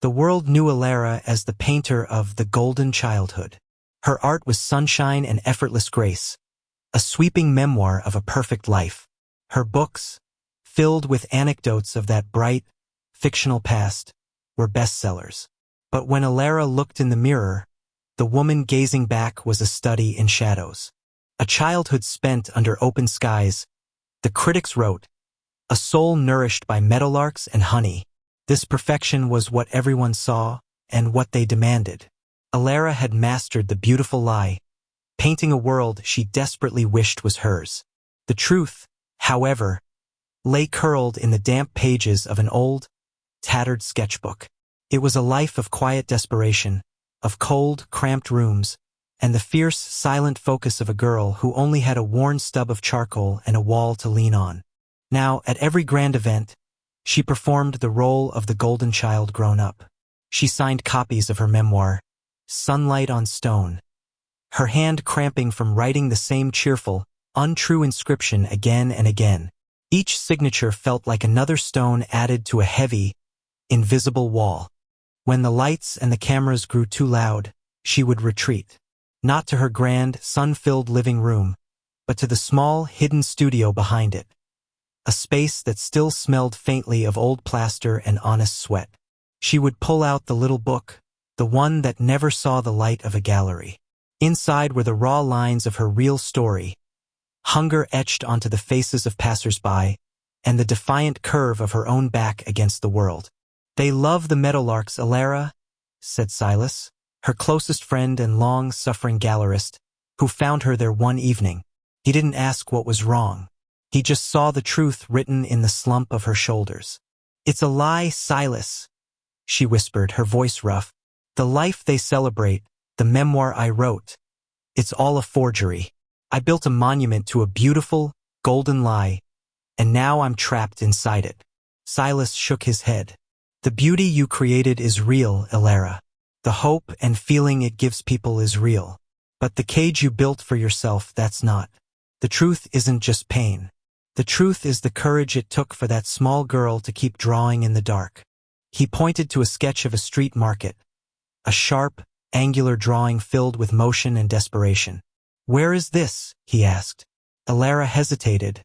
The world knew Alara as the painter of the golden childhood. Her art was sunshine and effortless grace, a sweeping memoir of a perfect life. Her books, filled with anecdotes of that bright, fictional past, were bestsellers. But when Alara looked in the mirror, the woman gazing back was a study in shadows. A childhood spent under open skies, the critics wrote, a soul nourished by meadowlarks and honey. This perfection was what everyone saw and what they demanded. Alara had mastered the beautiful lie, painting a world she desperately wished was hers. The truth, however, lay curled in the damp pages of an old, tattered sketchbook. It was a life of quiet desperation, of cold, cramped rooms, and the fierce, silent focus of a girl who only had a worn stub of charcoal and a wall to lean on. Now, at every grand event, she performed the role of the golden child grown up. She signed copies of her memoir, Sunlight on Stone, her hand cramping from writing the same cheerful, untrue inscription again and again. Each signature felt like another stone added to a heavy, invisible wall. When the lights and the cameras grew too loud, she would retreat. Not to her grand, sun-filled living room, but to the small, hidden studio behind it. A space that still smelled faintly of old plaster and honest sweat. She would pull out the little book, the one that never saw the light of a gallery. Inside were the raw lines of her real story, hunger etched onto the faces of passers-by, and the defiant curve of her own back against the world. "They love the meadowlarks, Alara," said Silas, her closest friend and long-suffering gallerist, who found her there one evening. He didn't ask what was wrong. He just saw the truth written in the slump of her shoulders. "It's a lie, Silas," she whispered, her voice rough. "The life they celebrate, the memoir I wrote, it's all a forgery. I built a monument to a beautiful, golden lie, and now I'm trapped inside it." Silas shook his head. "The beauty you created is real, Alara. The hope and feeling it gives people is real. But the cage you built for yourself, that's not. The truth isn't just pain. The truth is the courage it took for that small girl to keep drawing in the dark." He pointed to a sketch of a street market, a sharp, angular drawing filled with motion and desperation. "Where is this?" he asked. Alara hesitated,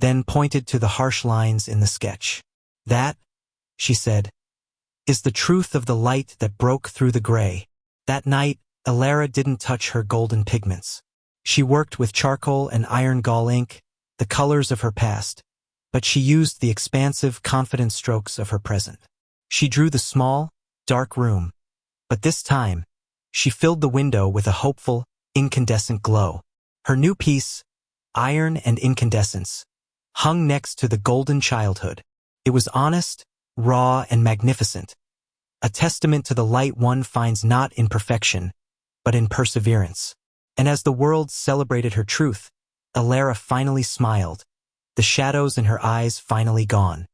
then pointed to the harsh lines in the sketch. "That," she said, "is the truth of the light that broke through the gray." That night, Alara didn't touch her golden pigments. She worked with charcoal and iron gall ink, the colors of her past, but she used the expansive, confident strokes of her present. She drew the small, dark room, but this time, she filled the window with a hopeful, incandescent glow. Her new piece, Iron and Incandescence, hung next to the golden childhood. It was honest, raw, and magnificent, a testament to the light one finds not in perfection, but in perseverance. And as the world celebrated her truth, Alara finally smiled, the shadows in her eyes finally gone.